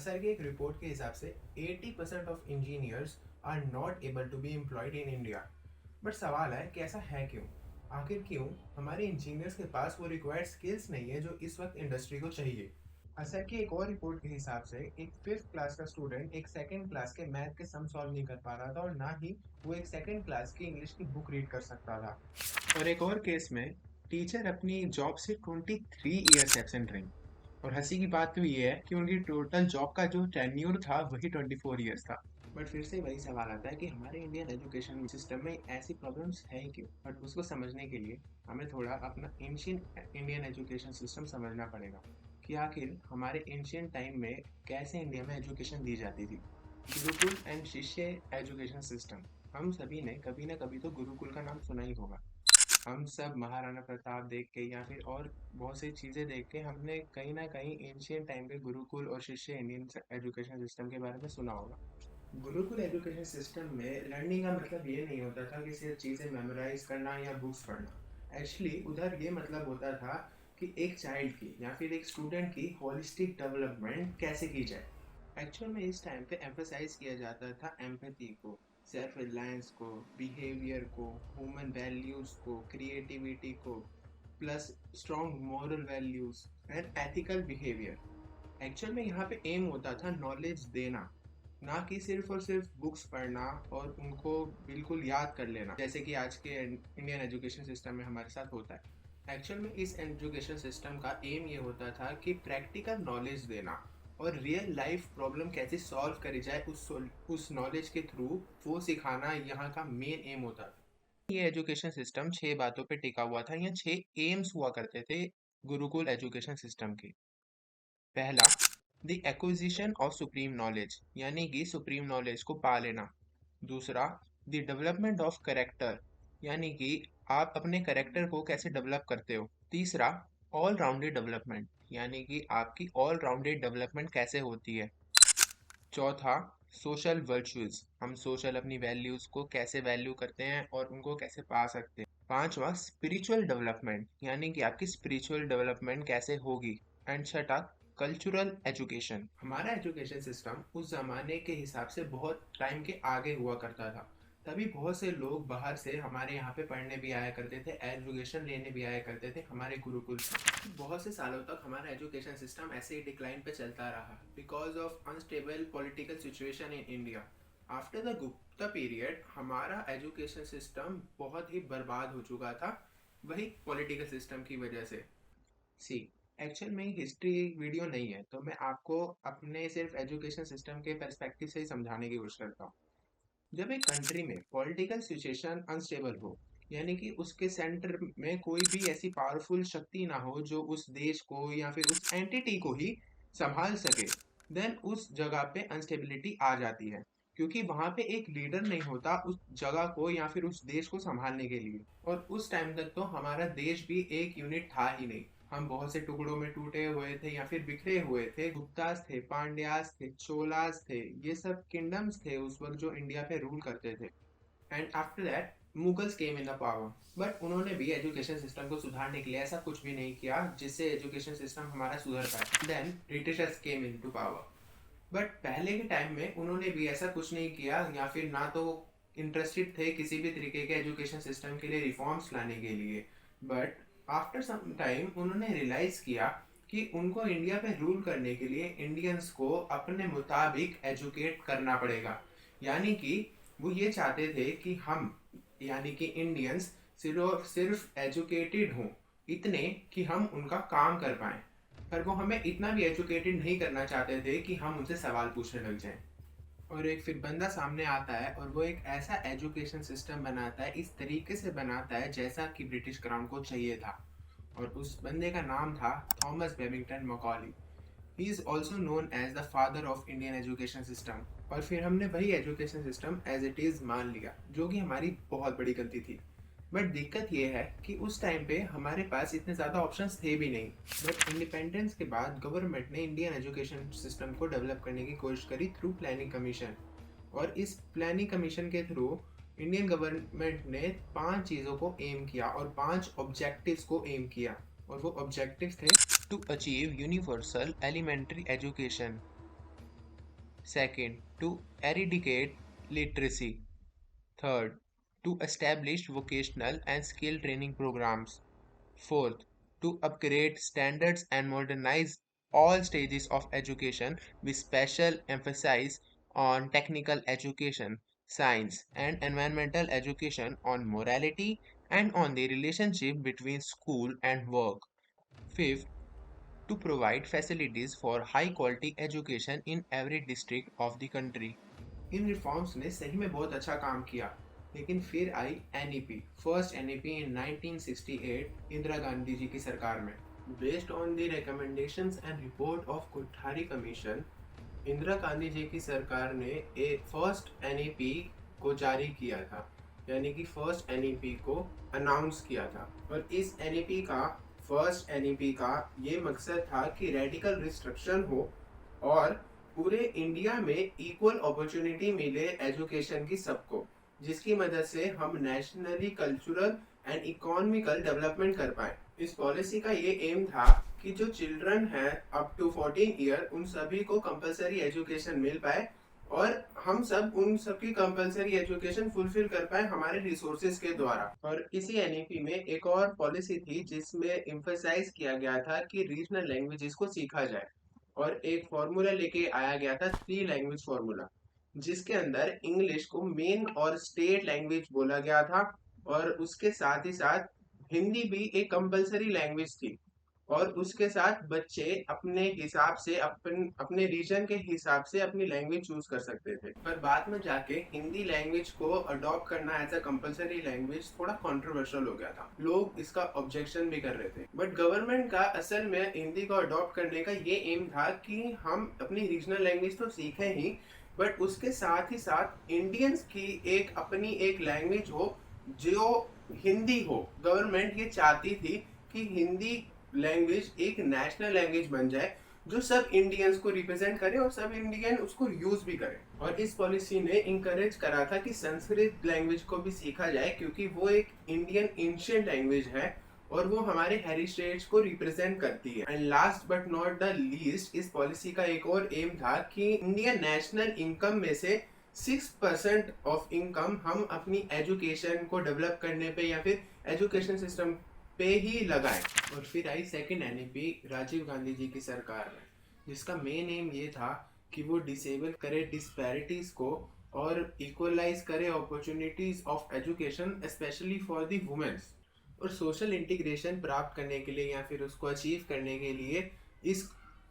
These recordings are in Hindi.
असर की एक रिपोर्ट के हिसाब से 80% of engineers are not able to be employed in India. But सवाल है कि ऐसा है क्यों? आखिर क्यों हमारे इंजीनियर्स के पास वो रिक्वायर्ड स्किल्स नहीं है जो इस वक्त इंडस्ट्री को चाहिए? असर की एक और रिपोर्ट के हिसाब से एक फिफ्थ क्लास का स्टूडेंट एक सेकंड क्लास के मैथ के सम सॉल्व नहीं कर पा रहा था, और ना ही वो एक सेकंड क्लास की इंग्लिश की बुक रीड कर सकता था। और एक और केस में टीचर अपनी जॉब से 23 ईयर्स एब्सेंट रही। और हंसी की बात तो ये है कि उनकी टोटल जॉब का जो टेन्यूर था वही 24 ईयर्स था। बट फिर से वही सवाल आता है कि हमारे इंडियन एजुकेशन सिस्टम में ऐसी प्रॉब्लम्स हैं क्यों? बट उसको समझने के लिए हमें थोड़ा अपना एंशियंट इंडियन एजुकेशन सिस्टम समझना पड़ेगा कि आखिर हमारे एंशियंट टाइम में कैसे इंडिया में एजुकेशन दी जाती थी। गुरुकुल एंड शिष्य एजुकेशन सिस्टम। हम सभी ने कभी ना कभी तो गुरुकुल का नाम सुना ही होगा। हम सब महाराणा प्रताप देख के या फिर और बहुत सी चीजें देख के हमने कहीं ना कहीं एंशियंट टाइम पे गुरुकुल और शिष्य इंडियन एजुकेशन सिस्टम के बारे में सुना होगा। गुरुकुल एजुकेशन सिस्टम में लर्निंग का मतलब ये नहीं होता था कि सिर्फ चीजें मेमोराइज करना या बुक्स पढ़ना। एक्चुअली उधर ये मतलब होता था कि एक चाइल्ड की या फिर एक स्टूडेंट की होलिस्टिक डेवलपमेंट कैसे की जाए। एक्चुअल में इस टाइम पे एम्फेसाइज किया जाता था एम्पैथी को, सेल्फ रिलायंस को, बिहेवियर को, ह्यूमन वैल्यूज को, क्रिएटिविटी को, plus strong moral values and ethical behaviour. Actual में यहाँ पे एम होता था नॉलेज देना, ना कि सिर्फ और सिर्फ बुक्स पढ़ना और उनको बिल्कुल याद कर लेना जैसे कि आज के इंडियन एजुकेशन सिस्टम में हमारे साथ होता है। एक्चुअल में इस एजुकेशन सिस्टम का एम ये होता था कि प्रैक्टिकल नॉलेज देना और रियल लाइफ प्रॉब्लम कैसे सॉल्व करी जाए उस नॉलेज के थ्रू वो सिखाना यहाँ का मेन एम होता था। ये एजुकेशन सिस्टम 6 बातों पे टिका हुआ था, या 6 एम्स हुआ करते थे गुरुकुल एजुकेशन सिस्टम के। पहला, the acquisition of supreme knowledge, यानी कि सुप्रीम नॉलेज को पा लेना। दूसरा, द डेवलपमेंट ऑफ करेक्टर, यानी कि आप अपने करेक्टर को कैसे डेवलप करते हो। तीसरा, ऑल राउंडेड डेवलपमेंट, यानी कि आपकी ऑल राउंडेड डेवलपमेंट कैसे होती है। चौथा, सोशल वर्चुअल्स, हम सोशल अपनी वैल्यूज को कैसे वैल्यू करते हैं और उनको कैसे पा सकते हैं। पांचवा, स्पिरिचुअल डेवलपमेंट, यानी कि आपकी स्पिरिचुअल डेवलपमेंट कैसे होगी। एंड छठा, कल्चरल एजुकेशन। हमारा एजुकेशन सिस्टम उस जमाने के हिसाब से बहुत टाइम के आगे हुआ करता था। तभी बहुत से लोग बाहर से हमारे यहाँ पे पढ़ने भी आया करते थे, एजुकेशन लेने भी आया करते थे हमारे गुरुकुल से। बहुत से सालों तक हमारा एजुकेशन सिस्टम ऐसे ही डिक्लाइन पे चलता रहा because of unstable political situation in India. After the Gupta period हमारा एजुकेशन सिस्टम बहुत ही बर्बाद हो चुका था, वही पॉलिटिकल सिस्टम की वजह से। सी, एक्चुअल में हिस्ट्री वीडियो नहीं है, तो मैं आपको अपने सिर्फ एजुकेशन सिस्टम के पर्सपेक्टिव से ही समझाने की कोशिश करता हूँ। जब एक कंट्री में पॉलिटिकल सिचुएशन अनस्टेबल हो, यानी कि उसके सेंटर में कोई भी ऐसी पावरफुल शक्ति ना हो जो उस देश को या फिर उस एंटिटी को ही संभाल सके, देन उस जगह पे अनस्टेबिलिटी आ जाती है, क्योंकि वहां पे एक लीडर नहीं होता उस जगह को या फिर उस देश को संभालने के लिए। और उस टाइम तक तो हमारा देश भी एक यूनिट था ही नहीं, हम बहुत से टुकड़ों में टूटे हुए थे या फिर बिखरे हुए थे। गुप्तास थे, पांड्यास थे, चोलास थे, ये सब किंगडम्स थे उस वक्त जो इंडिया पे रूल करते थे। And after that Mughals came in the power, but उन्होंने भी एजुकेशन सिस्टम को सुधारने के लिए ऐसा कुछ भी नहीं किया जिससे एजुकेशन सिस्टम हमारा सुधर पाए। Then Britishers came into power, but पहले के टाइम में उन्होंने भी ऐसा कुछ नहीं किया, या फिर ना तो इंटरेस्टेड थे किसी भी तरीके के एजुकेशन सिस्टम के लिए रिफॉर्म्स लाने के लिए। बट आफ्टर सम टाइम उन्होंने रियलाइज किया कि उनको इंडिया पे रूल करने के लिए इंडियंस को अपने मुताबिक एजुकेट करना पड़ेगा। यानी कि वो ये चाहते थे कि हम, यानी कि इंडियंस, सिर्फ सिर्फ एजुकेटेड हों, इतने कि हम उनका काम कर पाएं। पर वो हमें इतना भी एजुकेटेड नहीं करना चाहते थे कि हम उनसे सवाल पूछने लग जाएं। और एक फिर बंदा सामने आता है और वो एक ऐसा एजुकेशन सिस्टम बनाता है, इस तरीके से बनाता है जैसा कि ब्रिटिश क्राउन को चाहिए था। और उस बंदे का नाम था Thomas Babington Macaulay. He is also known as the father of Indian education system. और फिर हमने वही education system as it is मान लिया, जो कि हमारी बहुत बड़ी गलती थी। बट दिक्कत ये है कि उस टाइम पे हमारे पास इतने ज़्यादा ऑप्शंस थे भी नहीं। बट इंडिपेंडेंस के बाद गवर्नमेंट ने इंडियन एजुकेशन सिस्टम को डेवलप करने की कोशिश करी थ्रू प्लानिंग कमीशन। और इस प्लानिंग कमीशन के थ्रू इंडियन गवर्नमेंट ने 5 चीज़ों को एम किया और 5 ऑब्जेक्टिव्स को एम किया। और वो ऑब्जेक्टिव्स थे to achieve universal elementary education, Second, to eradicate literacy. Third, to establish vocational and skill training programs. Fourth, to upgrade standards and modernize all stages of education with special emphasis on technical education, science, and environmental education, on morality, and on the relationship between school and work. Fifth, to provide facilities for high quality education in every district of the country. इन रिफॉर्म्स ने सही में बहुत अच्छा काम किया, लेकिन फिर आई NEP, first NEP in 1968 Indira Gandhi ji की सरकार में। Based on the recommendations and report of Kothari commission, Indira Gandhi ji की सरकार ने एक फर्स्ट एनईपी को जारी किया था, यानी कि फर्स्ट एनईपी को अनाउंस किया था। और इस एनईपी का, फर्स्ट एनईपी का ये मकसद था कि रेडिकल रिस्ट्रिक्शन हो और पूरे इंडिया में इक्वल अपॉर्चुनिटी मिले एजुकेशन की सबको, जिसकी मदद से हम nationally cultural and economical development कर पाए। इस पॉलिसी का ये एम था कि जो चिल्ड्रन है अप टू 14 ईयर, उन सभी को कंपलसरी एजुकेशन मिल पाए और हम सब उन सबकी कंपलसरी एजुकेशन फुलफिल कर पाए हमारे रिसोर्सेज के द्वारा। और इसी एनईपी में एक और पॉलिसी थी जिसमें एम्फसाइज किया गया था कि रीजनल लैंग्वेजेस को सीखा जाए, और एक फॉर्मूला लेके आया गया था, 3 लैंग्वेज फॉर्मूला, जिसके अंदर इंग्लिश को मेन और स्टेट लैंग्वेज बोला गया था, और उसके साथ ही साथ हिंदी भी एक कंपलसरी लैंग्वेज थी, और उसके साथ बच्चे अपने हिसाब से अपने रीजन के हिसाब से अपनी लैंग्वेज चूज कर सकते थे। पर बाद में जाके हिंदी लैंग्वेज को अडॉप्ट करना एज अ कंपलसरी लैंग्वेज थोड़ा कंट्रोवर्शियल हो गया था, लोग इसका ऑब्जेक्शन भी कर रहे थे। बट गवर्नमेंट का असल में हिंदी को अडॉप्ट करने का ये एम था कि हम अपनी रीजनल लैंग्वेज तो सीखें ही, बट उसके साथ ही साथ इंडियंस की एक अपनी एक लैंग्वेज हो जो हिंदी हो। गवर्नमेंट ये चाहती थी कि हिंदी लैंग्वेज एक नेशनल लैंग्वेज बन जाए जो सब इंडियंस को रिप्रेजेंट करे और सब इंडियन उसको यूज भी करे। और इस पॉलिसी ने इंकरेज करा था कि संस्कृत लैंग्वेज को भी सीखा जाए, क्योंकि वो एक इंडियन एंशिएंट लैंग्वेज है और वो हमारे हेरिटेज को रिप्रेजेंट करती है। And last but not the least, इस पॉलिसी का एक और एम था कि इंडियन नेशनल इनकम में से 6% ऑफ इनकम हम अपनी एजुकेशन को डेवलप करने पे या फिर एजुकेशन सिस्टम पे ही लगाएं। और फिर आई सेकंड एनईपी राजीव गांधी जी की सरकार में, जिसका मेन एम ये था कि वो डिसेबल करे डिस्पैरिटीज को और इक्वलाइज करे opportunities of education specially for the womens. और सोशल इंटीग्रेशन प्राप्त करने के लिए या फिर उसको अचीव करने के लिए इस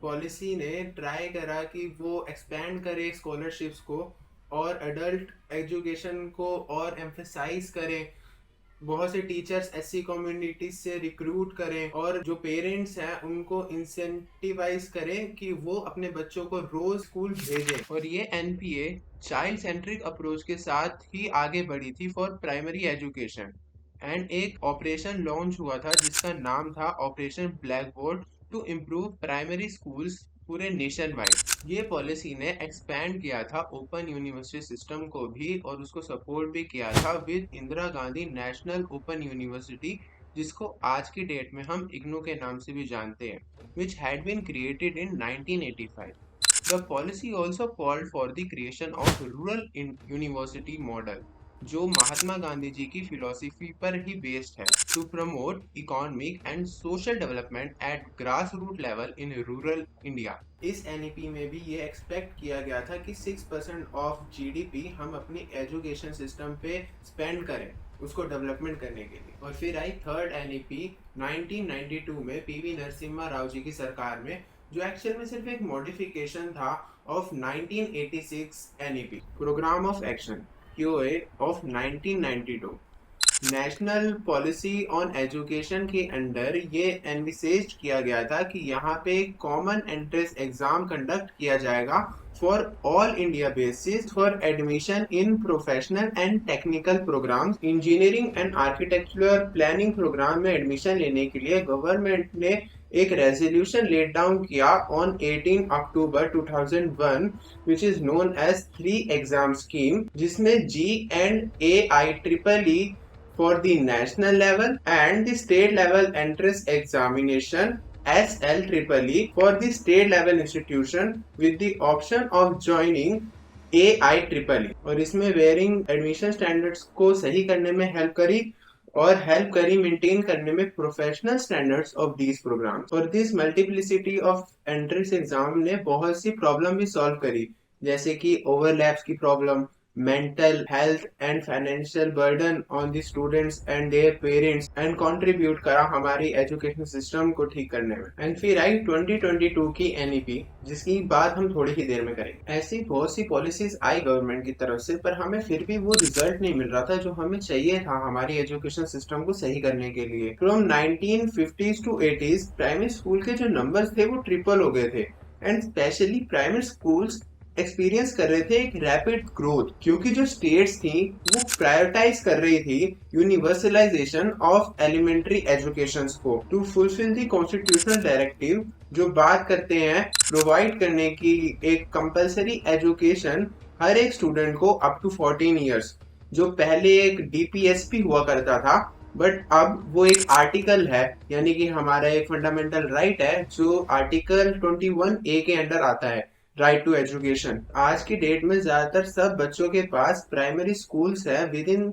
पॉलिसी ने ट्राई करा कि वो एक्सपैंड करे स्कॉलरशिप्स को और एडल्ट एजुकेशन को और एम्फेसाइज करें, बहुत से टीचर्स एससी कम्युनिटीज से रिक्रूट करें और जो पेरेंट्स हैं उनको इंसेंटिवाइज करें कि वो अपने बच्चों को रोज स्कूल भेजें। और ये एनपीए चाइल्ड सेंट्रिक अप्रोच के साथ ही आगे बढ़ी थी फॉर प्राइमरी एजुकेशन। एंड एक ऑपरेशन लॉन्च हुआ था जिसका नाम था operation blackboard to improve primary schools पूरे नेशन वाइड। ये पॉलिसी ने एक्सपैंड किया था ओपन यूनिवर्सिटी सिस्टम को भी और उसको सपोर्ट भी किया था with Indira Gandhi national open university, जिसको आज की डेट में हम इग्नू के नाम से भी जानते हैं, which had been created in 1985. The policy also called for the creation of rural university model, जो महात्मा गांधी जी की फिलॉसफी पर ही बेस्ड है, to promote economic and social development at grass root level in rural India. इस एनईपी में भी ये एक्सपेक्ट किया गया था कि 6% ऑफ जीडीपी हम अपनी एजुकेशन सिस्टम पे स्पेंड करें उसको डेवलपमेंट करने के लिए। और फिर आई थर्ड एनईपी 1992 में पीवी नरसिम्हा राव जी की सरकार में, जो एक्चुअल में सिर्फ एक मॉडिफिकेशन था of 1986 NEP, program of action QA of 1992। National policy on education के अंडर ये एनविसेज किया गया था कि यहाँ पे कॉमन एंट्रेंस एग्जाम कंडक्ट किया जाएगा for all India basis for admission in professional and technical programs. Engineering and architectural planning program में एडमिशन लेने के लिए गवर्नमेंट ने एक रेजोल्यूशन लेट डाउन किया on 18 October 2001 which is known as 3 exam scheme, जिसमें G and AIEEE for the national level and the state level entrance examination SLEE for the state level institution with the option of joining AIEEE, और इसमें वेरिंग एडमिशन स्टैंडर्ड्स को सही करने में हेल्प करी और हेल्प करी मेंटेन करने में professional standards of these programs. और this multiplicity of entrance exam ने बहुत सी प्रॉब्लम भी सॉल्व करी, जैसे कि ओवरलैप्स की problem, mental health and financial burden on the students and their parents, and contribute करा हमारी एजुकेशन सिस्टम को ठीक करने में। एंड फिर आई 2022 की NEP, जिसकी बात हम थोड़ी ही देर में करेंगे। ऐसी बहुत सी पॉलिसीज आई गवर्नमेंट की तरफ से, पर हमें फिर भी वो रिजल्ट नहीं मिल रहा था जो हमें चाहिए था हमारी एजुकेशन सिस्टम को सही करने के लिए। From 1950s to 80s primary school के जो नंबर्स थे वो ट्रिपल हो गए थे, and specially primary schools experience कर रहे थे एक रैपिड ग्रोथ, क्योंकि जो स्टेट्स थी वो प्रायोरिटाइज कर रही थी यूनिवर्सलाइजेशन ऑफ एलिमेंट्री एजुकेशन को to fulfil the constitutional directive, जो बात करते हैं प्रोवाइड करने की एक कंपलसरी एजुकेशन हर एक स्टूडेंट को अप टू 14 ईयर्स, जो पहले एक DPSP हुआ करता था, बट अब वो एक आर्टिकल है, यानी कि हमारा एक फंडामेंटल राइट है जो आर्टिकल 21A के अंडर आता है, राइट टू एजुकेशन। आज की डेट में ज्यादातर सब बच्चों के पास प्राइमरी स्कूल्स है with in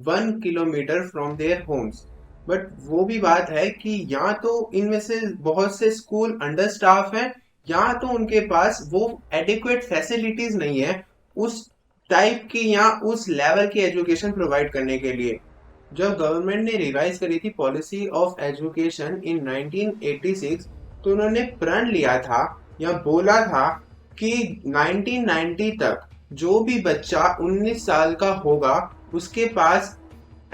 1 kilometre from their homes, but वो भी बात है कि या तो इनमें से बहुत से स्कूल अंडर स्टाफ है, या तो उनके पास वो एडिक्वेट फैसिलिटीज नहीं है उस टाइप की या उस लेवल की एजुकेशन प्रोवाइड करने के लिए। जब गवर्नमेंट ने रिवाइज करी थी पॉलिसी ऑफ एजुकेशन इन 1986, तो उन्होंने प्रण लिया था या बोला था कि 1990 तक जो भी बच्चा 19 साल का होगा उसके पास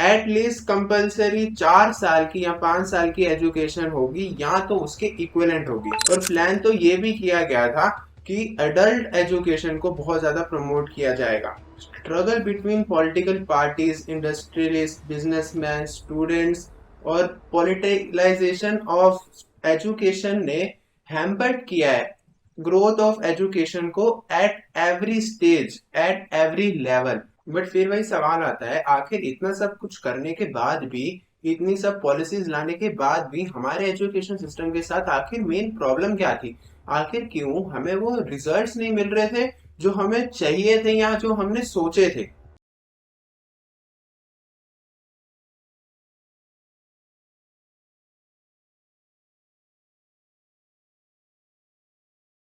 एटलीस्ट कंपलसरी 4 साल की या 5 साल की एजुकेशन होगी, या तो उसके इक्विवेलेंट होगी। और प्लान तो ये भी किया गया था कि एडल्ट एजुकेशन को बहुत ज्यादा प्रमोट किया जाएगा। Struggle between political parties, industrialist, businessman, students और पॉलिटिलाइजेशन ऑफ एजुकेशन ने हैम्पर्ड किया है ग्रोथ ऑफ एजुकेशन को at every stage, at every level. But फिर वही सवाल आता है, आखिर इतना सब कुछ करने के बाद भी, इतनी सब पॉलिसीज लाने के बाद भी हमारे एजुकेशन सिस्टम के साथ आखिर मेन प्रॉब्लम क्या थी? आखिर क्यों हमें वो रिजल्ट्स नहीं मिल रहे थे जो हमें चाहिए थे या जो हमने सोचे थे?